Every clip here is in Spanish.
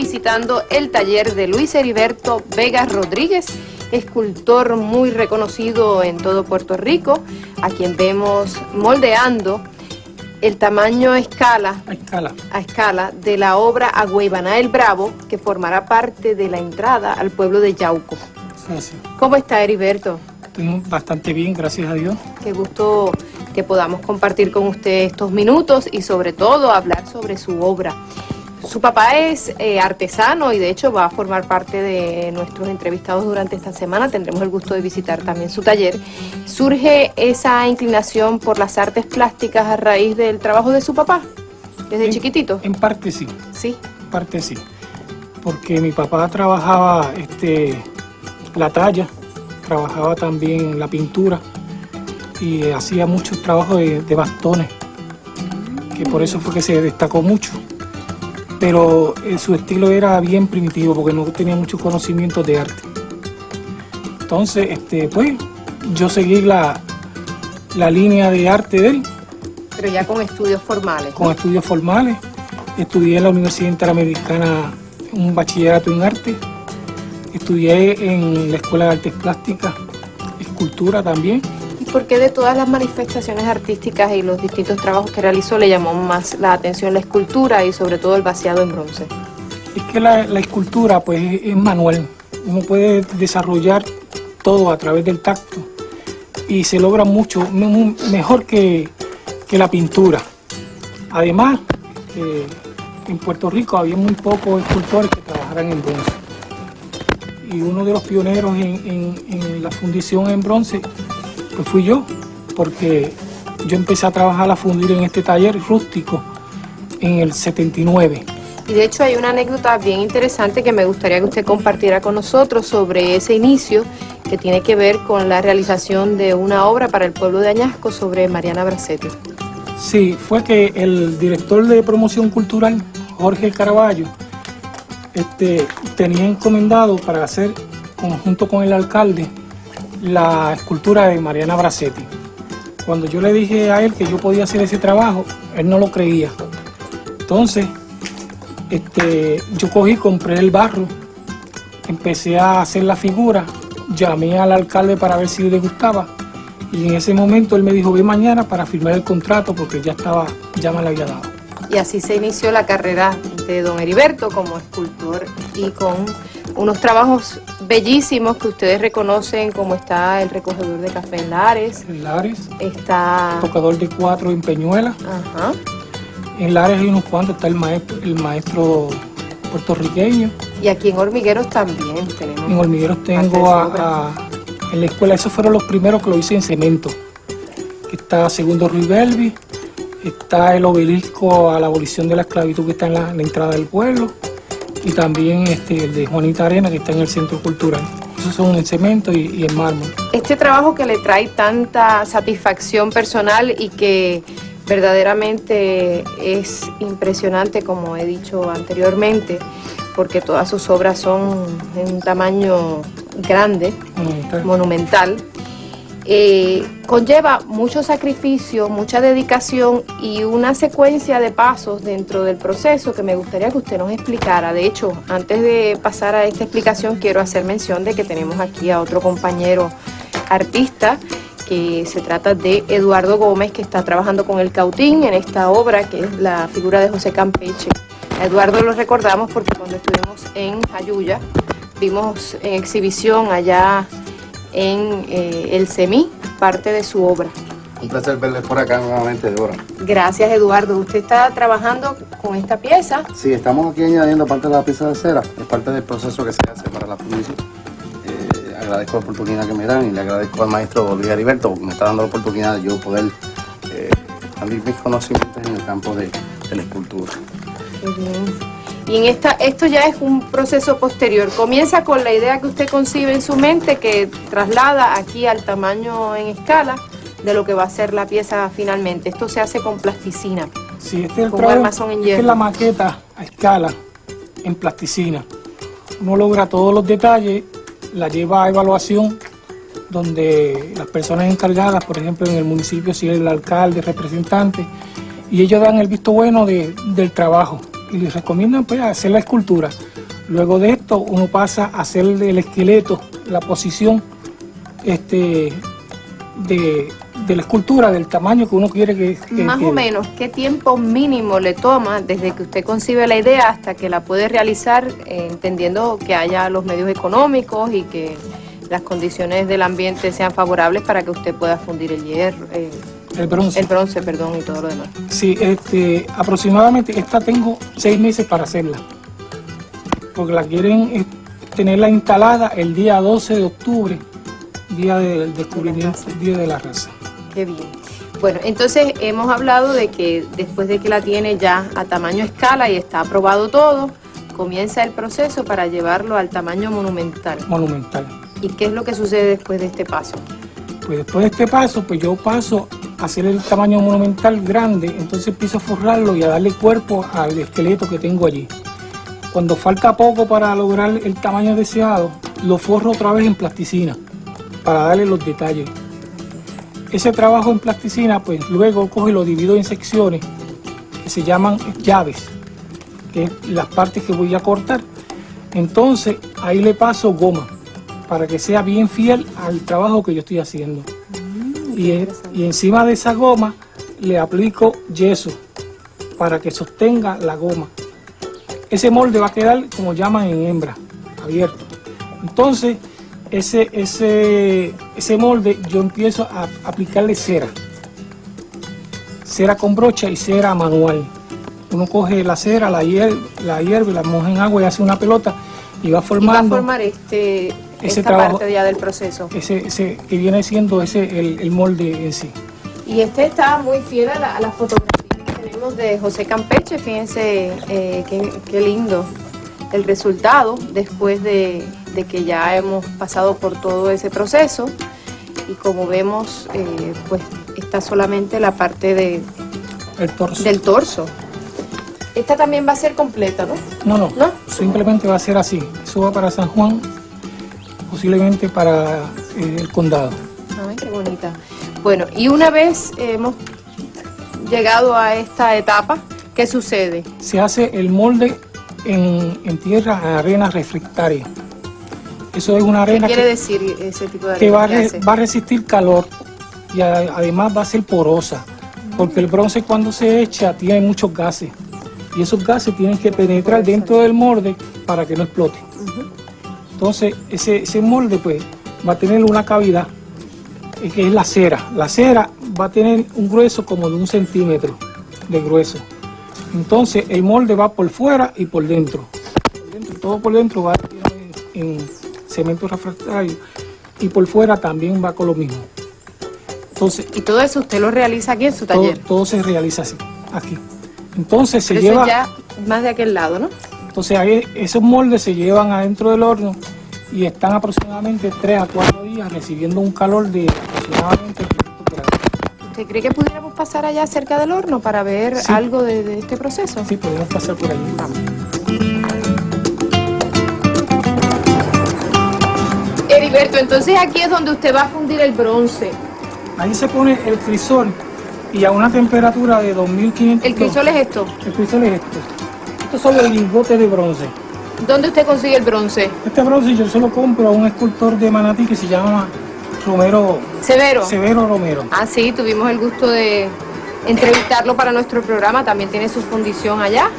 visitando el taller de Luis Heriberto Vega Rodríguez, escultor muy reconocido en todo Puerto Rico, a quien vemos moldeando el tamaño a escala de la obra Agüeybaná el Bravo, que formará parte de la entrada al pueblo de Yauco. Gracias. ¿Cómo está, Heriberto? Estoy bastante bien, gracias a Dios. Qué gusto que podamos compartir con usted estos minutos y sobre todo hablar sobre su obra. Su papá es artesano y de hecho va a formar parte de nuestros entrevistados durante esta semana. Tendremos el gusto de visitar también su taller. ¿Surge esa inclinación por las artes plásticas a raíz del trabajo de su papá, desde chiquitito? En parte sí. ¿Sí? En parte sí. Porque mi papá trabajaba la talla, trabajaba también la pintura y hacía muchos trabajos de bastones, que por eso fue que se destacó mucho. Pero su estilo era bien primitivo porque no tenía mucho conocimiento de arte. Entonces, pues, yo seguí la línea de arte de él. Pero ya con estudios formales. Con estudios formales. Estudié en la Universidad Interamericana un bachillerato en arte. Estudié en la Escuela de Artes Plásticas, escultura también. ¿Y por qué de todas las manifestaciones artísticas y los distintos trabajos que realizó le llamó más la atención la escultura y sobre todo el vaciado en bronce? Es que la escultura pues es manual. Uno puede desarrollar todo a través del tacto y se logra mucho, mejor que la pintura. Además, en Puerto Rico había muy pocos escultores que trabajaran en bronce. Y uno de los pioneros en la fundición en bronce pues fui yo, porque yo empecé a trabajar a fundir en este taller rústico en el 79. Y de hecho hay una anécdota bien interesante que me gustaría que usted compartiera con nosotros sobre ese inicio que tiene que ver con la realización de una obra para el pueblo de Añasco sobre Mariana Bracetti. Sí, fue que el director de promoción cultural, Jorge Caraballo, tenía encomendado para hacer, junto con el alcalde, la escultura de Mariana Bracetti. Cuando yo le dije a él que yo podía hacer ese trabajo, él no lo creía. Entonces, yo compré el barro, empecé a hacer la figura, llamé al alcalde para ver si le gustaba y en ese momento él me dijo, ve mañana para firmar el contrato porque ya me lo había dado. Y así se inició la carrera de don Heriberto como escultor y con unos trabajos bellísimos que ustedes reconocen, como está el recogedor de café en Lares. En Lares. Está... Tocador de cuatro en Peñuela. Ajá. En Lares hay unos cuantos, está el maestro puertorriqueño. Y aquí en Hormigueros también tenemos. En Hormigueros tengo en la escuela, esos fueron los primeros que lo hice en cemento. Está Segundo Rivelvi, está el obelisco a la abolición de la esclavitud que está en la entrada del pueblo. Y también el de Juanita Arena, que está en el Centro Cultural. Esos son en cemento y en mármol. Este trabajo que le trae tanta satisfacción personal y que verdaderamente es impresionante, como he dicho anteriormente, porque todas sus obras son en un tamaño grande, monumental. Conlleva mucho sacrificio, mucha dedicación y una secuencia de pasos dentro del proceso que me gustaría que usted nos explicara. De hecho, antes de pasar a esta explicación, quiero hacer mención de que tenemos aquí a otro compañero artista, que se trata de Eduardo Gómez, que está trabajando con el cautín en esta obra, que es la figura de José Campeche. A Eduardo lo recordamos porque cuando estuvimos en Jayuya, vimos en exhibición allá en el CEMI, parte de su obra. Un placer verles por acá nuevamente, Débora. Gracias, Eduardo. ¿Usted está trabajando con esta pieza? Sí, estamos aquí añadiendo parte de la pieza de cera, es parte del proceso que se hace para la fundición. Agradezco la oportunidad que me dan y le agradezco al maestro Luis Heriberto porque me está dando la oportunidad de yo poder abrir mis conocimientos en el campo de la escultura. Qué bien. Y esto ya es un proceso posterior. Comienza con la idea que usted concibe en su mente, que traslada aquí al tamaño en escala de lo que va a ser la pieza finalmente. Esto se hace con plasticina. Sí, este es el trabajo, esta es la maqueta a escala en plasticina. Uno logra todos los detalles, la lleva a evaluación, donde las personas encargadas, por ejemplo en el municipio, si es el alcalde, representante, y ellos dan el visto bueno del trabajo y les recomiendan pues hacer la escultura. Luego de esto uno pasa a hacer el esqueleto, la posición de la escultura, del tamaño que uno quiere que Más o menos, ¿qué tiempo mínimo le toma desde que usted concibe la idea hasta que la puede realizar, entendiendo que haya los medios económicos y que las condiciones del ambiente sean favorables para que usted pueda fundir el hierro? el bronce. El bronce, perdón, y todo lo demás. Sí, aproximadamente esta tengo 6 meses para hacerla, porque la quieren tenerla instalada el día 12 de octubre, día del descubrimiento, día de la raza. Qué bien. Bueno, entonces hemos hablado de que después de que la tiene ya a tamaño escala y está aprobado todo, comienza el proceso para llevarlo al tamaño monumental. Monumental. ¿Y qué es lo que sucede después de este paso? Pues después de este paso, pues yo paso a hacer el tamaño monumental grande, entonces empiezo a forrarlo y a darle cuerpo al esqueleto que tengo allí. Cuando falta poco para lograr el tamaño deseado, lo forro otra vez en plasticina para darle los detalles. Ese trabajo en plasticina, pues luego cojo y lo divido en secciones que se llaman llaves, que es las partes que voy a cortar. Entonces ahí le paso goma para que sea bien fiel al trabajo que yo estoy haciendo. Y encima de esa goma le aplico yeso para que sostenga la goma. Ese molde va a quedar, como llaman en hembra, abierto. Entonces, ese molde yo empiezo a aplicarle cera. Cera con brocha y cera manual. Uno coge la cera, la hierve, la moja en agua y hace una pelota y va formando. Y va a formar esta trabajo, parte ya del proceso. Ese que viene siendo el molde en sí. Y este está muy fiel a la fotografía que tenemos de José Campeche. Fíjense qué lindo el resultado después de que ya hemos pasado por todo ese proceso. Y como vemos, pues está solamente la parte del torso. Esta también va a ser completa, ¿no? No, simplemente va a ser así. Eso va para San Juan, posiblemente para el condado. Ay, qué bonita. Bueno, y una vez hemos llegado a esta etapa, ¿qué sucede? Se hace el molde en tierra, en arena refractaria. Eso es una arena. ¿Qué quiere decir ese tipo de arena? Que va a resistir calor y además va a ser porosa, porque el bronce cuando se echa tiene muchos gases y esos gases tienen que penetrar dentro del molde para que no explote. Entonces ese molde pues va a tener una cavidad que es la cera. La cera va a tener un grueso como de 1 centímetro de grueso. Entonces el molde va por fuera y por dentro. Todo por dentro va en cemento refractario y por fuera también va con lo mismo. Entonces, ¿y todo eso usted lo realiza aquí en su taller? Todo se realiza así, aquí. Entonces pero se lleva... Eso ya más de aquel lado, ¿no? Entonces ahí, esos moldes se llevan adentro del horno y están aproximadamente 3 a 4 días recibiendo un calor de aproximadamente 500 grados. ¿Usted cree que pudiéramos pasar allá cerca del horno para ver algo de este proceso? Sí, podemos pasar por allí. Vamos. Heriberto, entonces aquí es donde usted va a fundir el bronce. Ahí se pone el crisol y a una temperatura de 2500. ¿El crisol es esto? El crisol es esto. Estos son los lingotes de bronce. ¿Dónde usted consigue el bronce? Este bronce yo se lo compro a un escultor de Manatí que se llama Romero. Severo Romero. Ah, sí, tuvimos el gusto de entrevistarlo para nuestro programa, también tiene su fundición allá.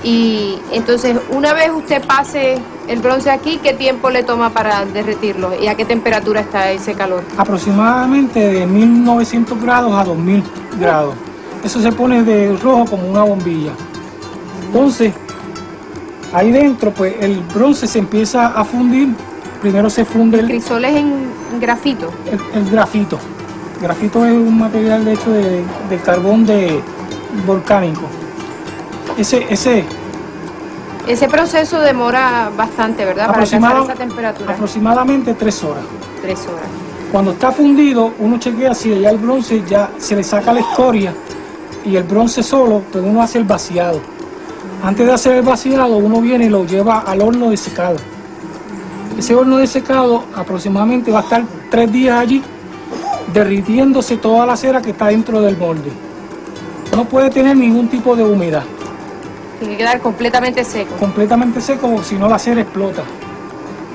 Y entonces, una vez usted pase el bronce aquí, ¿qué tiempo le toma para derretirlo? ¿Y a qué temperatura está ese calor? Aproximadamente de 1900 grados a 2000 grados. Eso se pone de rojo como una bombilla. Entonces, ahí dentro, pues el bronce se empieza a fundir. Primero se funde el crisol es en grafito. El grafito. El grafito es un material hecho de carbón volcánico. Ese proceso demora bastante, ¿verdad? Para alcanzar esa temperatura. Aproximadamente 3 horas. 3 horas. Cuando está fundido, uno chequea si ya el bronce ya se le saca la escoria y el bronce solo, pues uno hace el vaciado. Antes de hacer el vaciado, uno viene y lo lleva al horno de secado. Ese horno de secado aproximadamente va a estar 3 días allí, derritiéndose toda la cera que está dentro del molde. No puede tener ningún tipo de humedad. Tiene que quedar completamente seco. Completamente seco, si no la cera explota.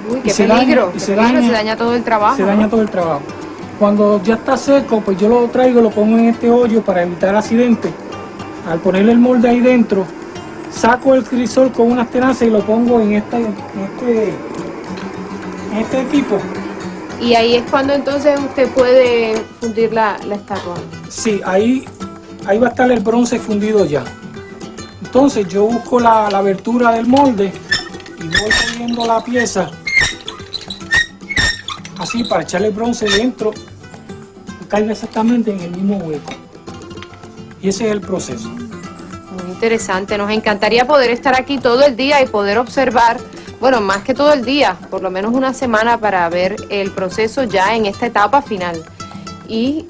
Uy, qué se peligro, daña, se daña todo el trabajo. Se daña todo el trabajo. Cuando ya está seco, pues yo lo traigo, lo pongo en este hoyo para evitar accidentes. Al ponerle el molde ahí dentro, saco el crisol con unas tenazas y lo pongo en este equipo. Y ahí es cuando entonces usted puede fundir la estatua. Sí, ahí va a estar el bronce fundido ya. Entonces yo busco la abertura del molde y voy poniendo la pieza así para echarle el bronce dentro, que caiga exactamente en el mismo hueco. Y ese es el proceso. Muy interesante, nos encantaría poder estar aquí todo el día y poder observar, bueno, más que todo el día, por lo menos una semana para ver el proceso ya en esta etapa final. Y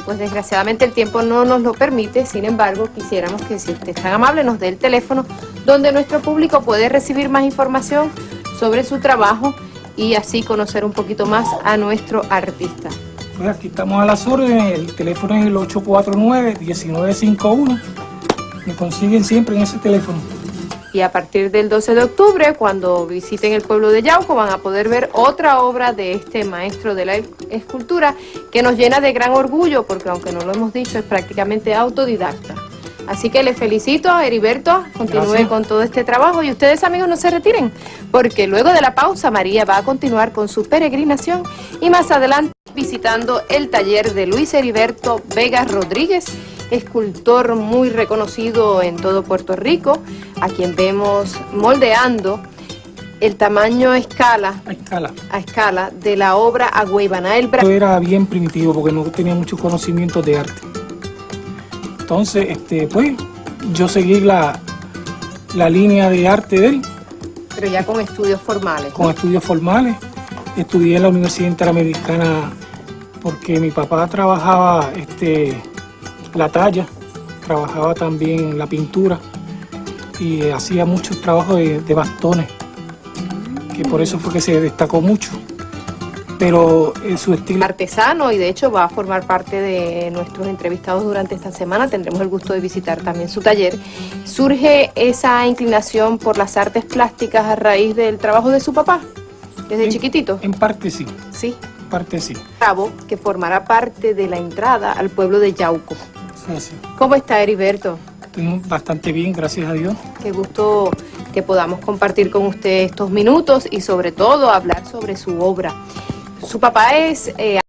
pues desgraciadamente el tiempo no nos lo permite, sin embargo quisiéramos que, si usted es tan amable, nos dé el teléfono donde nuestro público puede recibir más información sobre su trabajo y así conocer un poquito más a nuestro artista. Pues aquí estamos a las órdenes, el teléfono es el 849-1951, me consiguen siempre en ese teléfono. Y a partir del 12 de octubre, cuando visiten el pueblo de Yauco, van a poder ver otra obra de este maestro de la escultura que nos llena de gran orgullo, porque aunque no lo hemos dicho, es prácticamente autodidacta. Así que les felicito, Heriberto, continúe Gracias. con todo este trabajo y ustedes, amigos, no se retiren, porque luego de la pausa María va a continuar con su peregrinación y más adelante visitando el taller de Luis Heriberto Vega Rodríguez, escultor muy reconocido en todo Puerto Rico, a quien vemos moldeando el tamaño a escala de la obra Agüeybaná el Bravo. Yo era bien primitivo porque no tenía mucho conocimiento de arte. Entonces, pues, yo seguí la línea de arte de él. Pero ya con estudios formales. Con estudios formales. Estudié en la Universidad Interamericana porque mi papá trabajaba la talla, trabajaba también la pintura y hacía muchos trabajos de bastones, que por eso fue que se destacó mucho. Pero su estilo artesano, y de hecho va a formar parte de nuestros entrevistados durante esta semana. Tendremos el gusto de visitar también su taller. ¿Surge esa inclinación por las artes plásticas a raíz del trabajo de su papá, desde chiquitito? En parte sí. Sí. En parte sí. Bravo, que formará parte de la entrada al pueblo de Yauco. Sí. ¿Cómo está, Heriberto? Estoy bastante bien, gracias a Dios. Qué gusto que podamos compartir con usted estos minutos y sobre todo hablar sobre su obra. Su papá es